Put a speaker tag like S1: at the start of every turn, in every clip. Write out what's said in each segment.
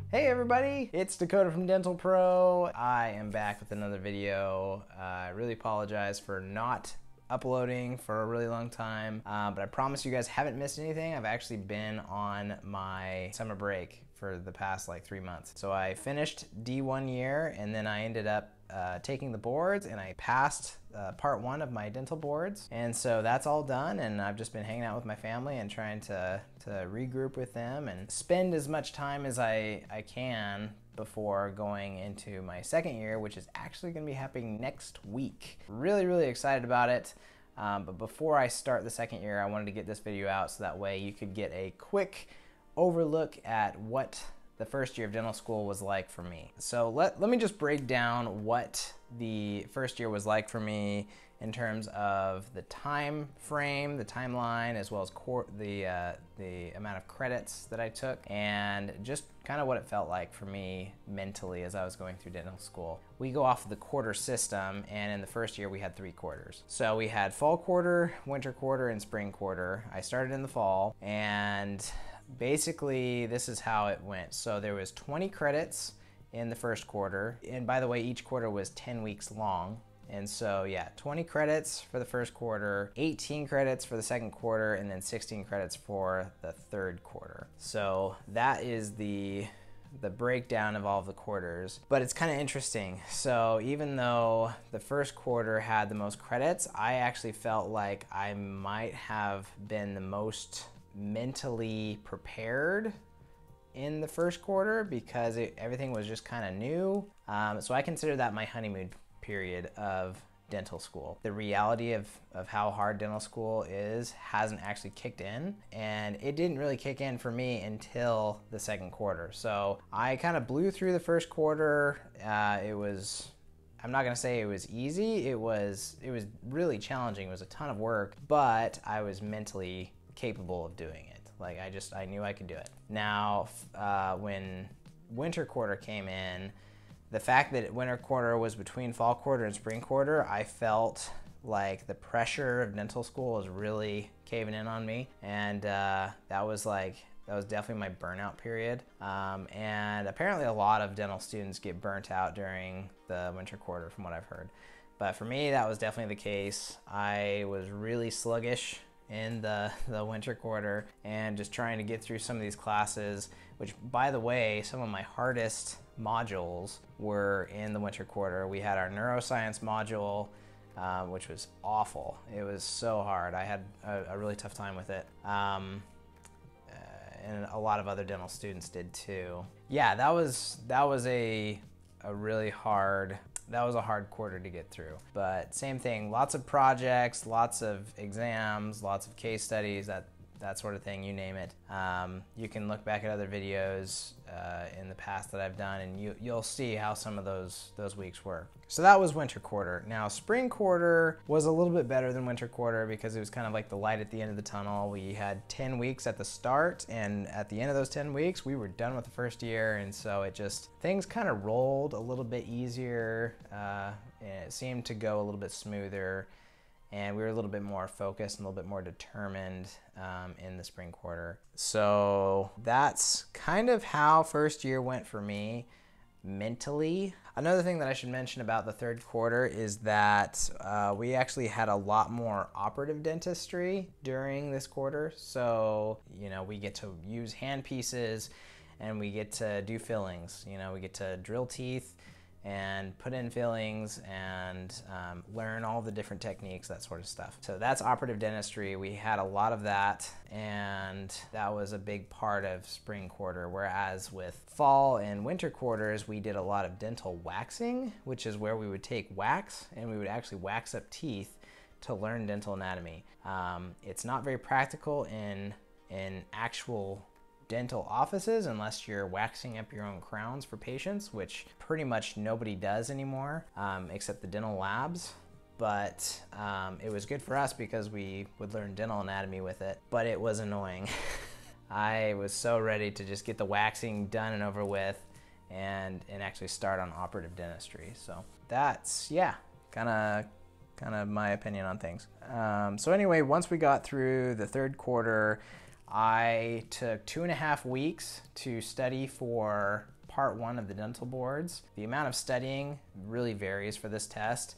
S1: Hey everybody, it's Dakota from DentalPro. I am back with another video. I really apologize for not uploading for a really long time, but I promise you guys haven't missed anything. I've actually been on my summer break for the past like 3 months. So I finished D1 year and then I ended up taking the boards and I passed part 1 of my dental boards. And so that's all done and I've just been hanging out with my family and trying to regroup with them and spend as much time as I can before going into my second year, which is actually going to be happening next week. Really excited about it. But before I start the second year, I wanted to get this video out so that way you could get a quick overlook at what the first year of dental school was like for me. So let me just break down what the first year was like for me in terms of the time frame, the timeline, as well as the amount of credits that I took, and just kind of what it felt like for me mentally as I was going through dental school. We go off of the quarter system, and in the first year we had 3 quarters. So we had fall quarter, winter quarter, and spring quarter. I started in the fall, and basically this is how it went. So there was 20 credits in the first quarter, and by the way, each quarter was 10 weeks long. And so yeah, 20 credits for the first quarter, 18 credits for the second quarter, and then 16 credits for the third quarter. So that is the breakdown of all of the quarters, but it's kind of interesting. So even though the first quarter had the most credits, I actually felt like I might have been the most mentally prepared in the first quarter because everything was just kind of new. So I consider that my honeymoon period of dental school. The reality of how hard dental school is hasn't actually kicked in, and it didn't really kick in for me until the second quarter. So I kind of blew through the first quarter. I'm not gonna say it was easy. It was really challenging. It was a ton of work, but I was mentally capable of doing it. Like I knew I could do it. Now, when winter quarter came in, the fact that winter quarter was between fall quarter and spring quarter, I felt like the pressure of dental school was really caving in on me, and that was definitely my burnout period. And apparently a lot of dental students get burnt out during the winter quarter from what I've heard. But for me, that was definitely the case. I was really sluggish in the winter quarter and just trying to get through some of these classes, which by the way, some of my hardest modules were in the winter quarter. We had our neuroscience module, which was awful. It was so hard. I had a really tough time with it. And a lot of other dental students did too. Yeah, that was a really hard, that was a hard quarter to get through. But same thing, lots of projects, lots of exams, lots of case studies, that sort of thing, you name it. You can look back at other videos in the past that I've done, and you'll see how some of those weeks were. So that was winter quarter. Now spring quarter was a little bit better than winter quarter because it was kind of like the light at the end of the tunnel. We had 10 weeks at the start, and at the end of those 10 weeks, we were done with the first year, and so things kind of rolled a little bit easier, and it seemed to go a little bit smoother. And we were a little bit more focused and a little bit more determined in the spring quarter. So that's kind of how first year went for me mentally. Another thing that I should mention about the third quarter is that we actually had a lot more operative dentistry during this quarter. So, you know, we get to use hand pieces and we get to do fillings. You know, we get to drill teeth and put in fillings and learn all the different techniques, that sort of stuff. So that's operative dentistry. We had a lot of that, and that was a big part of spring quarter, whereas with fall and winter quarters, we did a lot of dental waxing, which is where we would take wax and we would actually wax up teeth to learn dental anatomy. It's not very practical in actual dental offices unless you're waxing up your own crowns for patients, which pretty much nobody does anymore, except the dental labs. But it was good for us because we would learn dental anatomy with it, but it was annoying. I was so ready to just get the waxing done and over with and actually start on operative dentistry. So that's, yeah, kind of my opinion on things. So anyway, once we got through the third quarter, I took 2.5 weeks to study for part one of the dental boards. The amount of studying really varies for this test.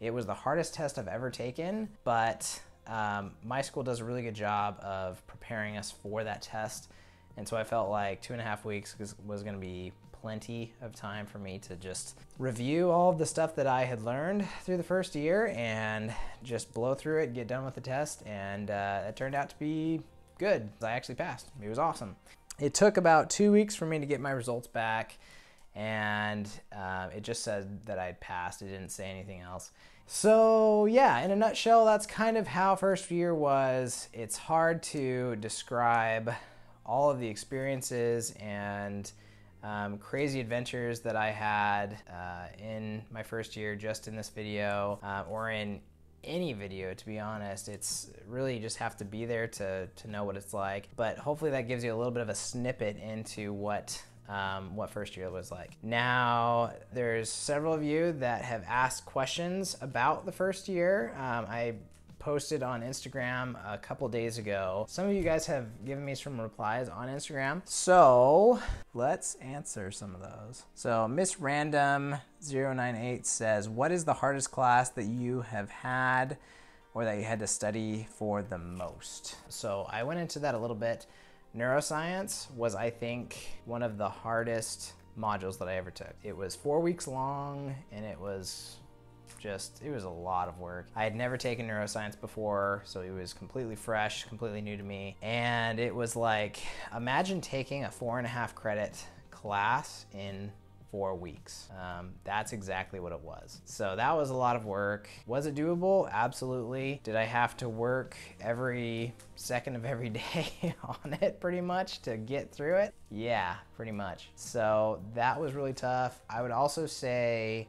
S1: It was the hardest test I've ever taken, but my school does a really good job of preparing us for that test. And so I felt like 2.5 weeks was gonna be plenty of time for me to just review all of the stuff that I had learned through the first year and just blow through it, get done with the test, and it turned out to be good. I actually passed. It was awesome. It took about 2 weeks for me to get my results back, and it just said that I'd passed. It didn't say anything else. So yeah, in a nutshell, that's kind of how first year was. It's hard to describe all of the experiences and crazy adventures that I had in my first year just in this video or in any video, to be honest. It's really, you just have to be there to know what it's like. But hopefully that gives you a little bit of a snippet into what first year was like. Now, there's several of you that have asked questions about the first year. I posted on Instagram a couple days ago. Some of you guys have given me some replies on Instagram, so let's answer some of those. So Miss Random 098 says, what is the hardest class that you have had or that you had to study for the most? So I went into that a little bit. Neuroscience was, I think, one of the hardest modules that I ever took. It was 4 weeks long, and it was a lot of work. I had never taken neuroscience before, so it was completely fresh, completely new to me. And it was like, imagine taking a 4.5 credit class in 4 weeks. That's exactly what it was. So that was a lot of work. Was it doable? Absolutely. Did I have to work every second of every day on it pretty much to get through it? Yeah, pretty much. So that was really tough. I would also say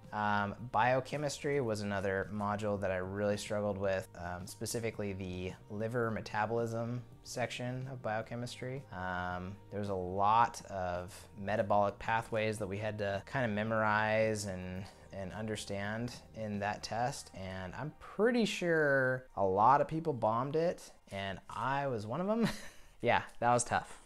S1: biochemistry was another module that I really struggled with, specifically the liver metabolism section of biochemistry. There was a lot of metabolic pathways that we had to kind of memorize and understand in that test, and I'm pretty sure a lot of people bombed it, and I was one of them. Yeah, that was tough.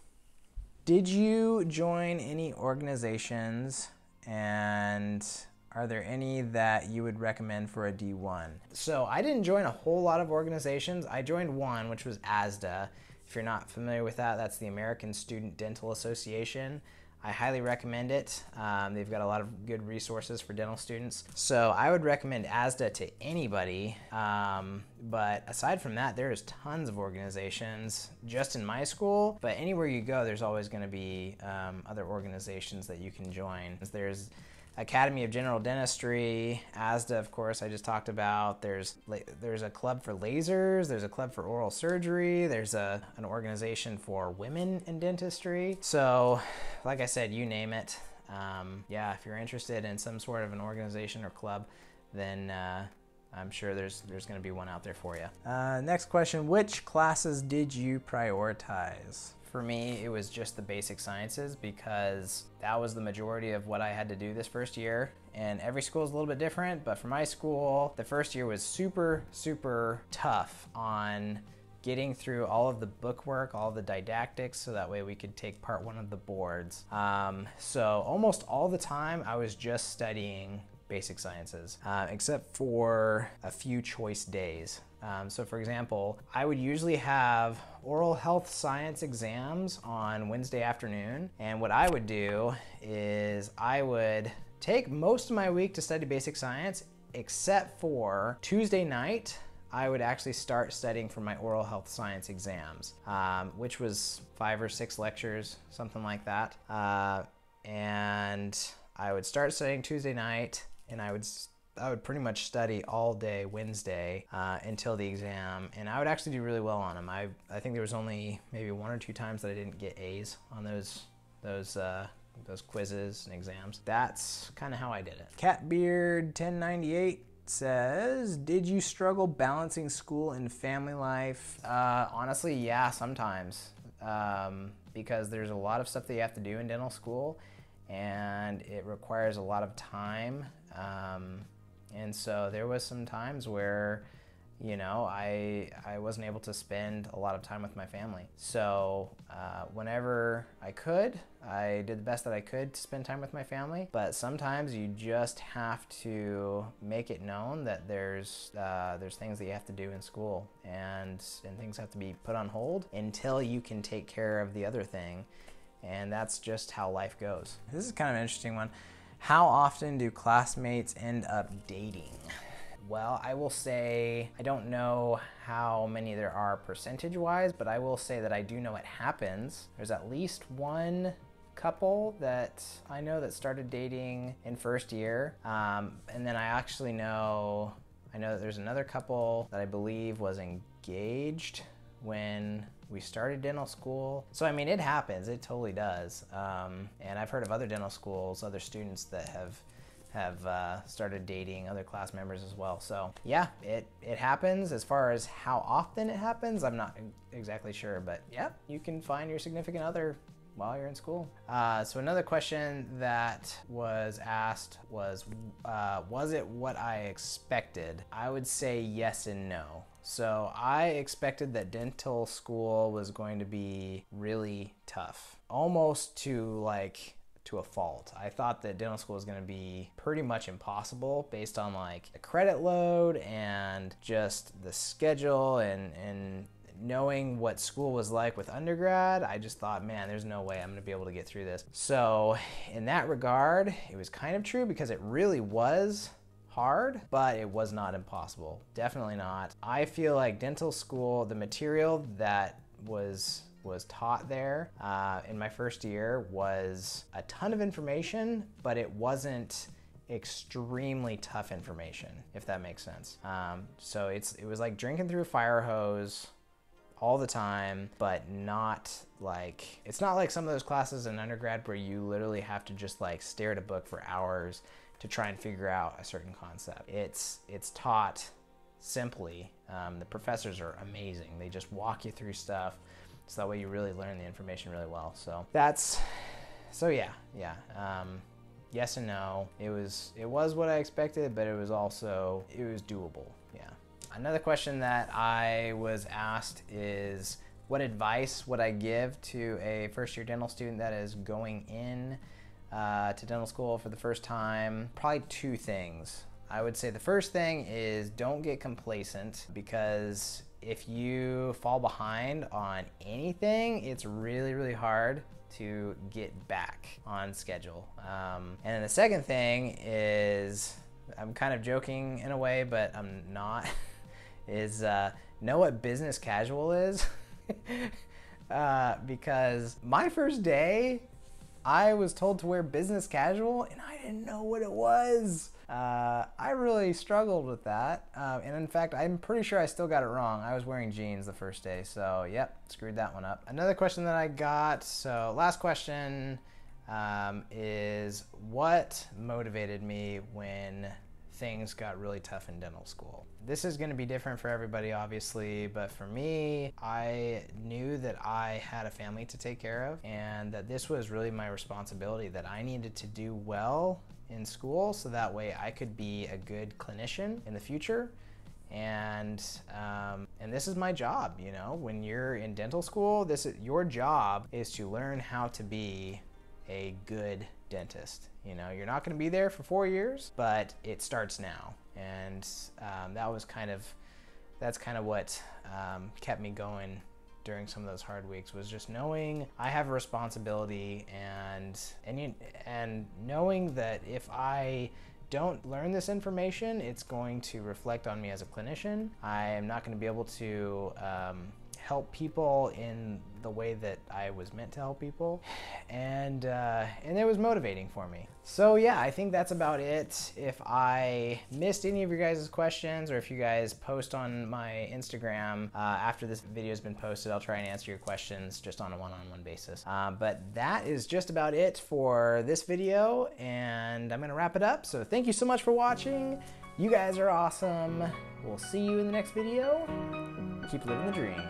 S1: Did you join any organizations, and are there any that you would recommend for a D1? So I didn't join a whole lot of organizations. I joined one, which was ASDA. If you're not familiar with that, that's the American Student Dental Association. I highly recommend it. They've got a lot of good resources for dental students. So I would recommend ASDA to anybody. But aside from that, there's tons of organizations just in my school. But anywhere you go, there's always going to be other organizations that you can join. There's Academy of General Dentistry, ASDA, of course, I just talked about. There's a club for lasers, there's a club for oral surgery, there's an organization for women in dentistry. So, like I said, you name it. Yeah, if you're interested in some sort of an organization or club, then I'm sure there's going to be one out there for you. Next question, which classes did you prioritize? For me, it was just the basic sciences because that was the majority of what I had to do this first year. And every school is a little bit different, but for my school, the first year was super, super tough on getting through all of the bookwork, all of the didactics, so that way we could take part one of the boards. So almost all the time I was just studying basic sciences, except for a few choice days. So for example, I would usually have oral health science exams on Wednesday afternoon, and what I would do is I would take most of my week to study basic science, except for Tuesday night. I would actually start studying for my oral health science exams, which was 5 or 6 lectures, something like that. And I would start studying Tuesday night, and I would pretty much study all day Wednesday until the exam, and I would actually do really well on them. I think there was only maybe 1 or 2 times that I didn't get A's on those quizzes and exams. That's kind of how I did it. Catbeard 1098 says, did you struggle balancing school and family life? Honestly, yeah, sometimes, because there's a lot of stuff that you have to do in dental school, and it requires a lot of time. And so there was some times where, you know, I wasn't able to spend a lot of time with my family. So whenever I could, I did the best that I could to spend time with my family. But sometimes you just have to make it known that there's things that you have to do in school, and things have to be put on hold until you can take care of the other thing. And that's just how life goes. This is kind of an interesting one. How often do classmates end up dating? Well, I will say, I don't know how many there are percentage-wise, but I will say that I do know it happens. There's at least one couple that I know that started dating in first year. And then I actually know that there's another couple that I believe was engaged when we started dental school. So I mean, it happens, it totally does. And I've heard of other dental schools, other students that have started dating other class members as well. So yeah, it happens. As far as how often it happens, I'm not exactly sure, but yeah, you can find your significant other while you're in school. So another question that was asked was it what I expected? I would say yes and no. So I expected that dental school was going to be really tough, almost to a fault. I thought that dental school was going to be pretty much impossible based on like the credit load and just the schedule and knowing what school was like with undergrad. I just thought, man, there's no way I'm going to be able to get through this. So in that regard, it was kind of true because it really was hard, but it was not impossible. Definitely not. I feel like dental school, the material that was taught there in my first year was a ton of information, but it wasn't extremely tough information, if that makes sense. So it was like drinking through a fire hose all the time, but it's not like some of those classes in undergrad where you literally have to just like stare at a book for hours to try and figure out a certain concept. It's taught simply. The professors are amazing. They just walk you through stuff, so that way you really learn the information really well. So yeah. Yes and no. It was what I expected, but it was doable. Yeah. Another question that I was asked is, what advice would I give to a first-year dental student that is going in to dental school for the first time? Probably two things. I would say the first thing is don't get complacent, because if you fall behind on anything, it's really, really hard to get back on schedule. And then the second thing is, I'm kind of joking in a way, but I'm not, is know what business casual is. Because my first day, I was told to wear business casual and I didn't know what it was. I really struggled with that. And in fact, I'm pretty sure I still got it wrong. I was wearing jeans the first day, so yep, screwed that one up. Another question that I got, so last question, is what motivated me when things got really tough in dental school? This is going to be different for everybody, obviously, but for me, I knew that I had a family to take care of and that this was really my responsibility, that I needed to do well in school so that way I could be a good clinician in the future. And this is my job, you know, when you're in dental school, your job is to learn how to be a good dentist. You know, you're not going to be there for 4 years, but it starts now. And that's kind of what kept me going during some of those hard weeks, was just knowing I have a responsibility and knowing that if I don't learn this information, it's going to reflect on me as a clinician. I am not going to be able to help people in the way that I was meant to help people, and it was motivating for me. So yeah, I think that's about it. If I missed any of your guys' questions, or if you guys post on my Instagram after this video has been posted, I'll try and answer your questions just on a one-on-one basis. But that is just about it for this video, and I'm gonna wrap it up. So thank you so much for watching. You guys are awesome. We'll see you in the next video. Keep living the dream.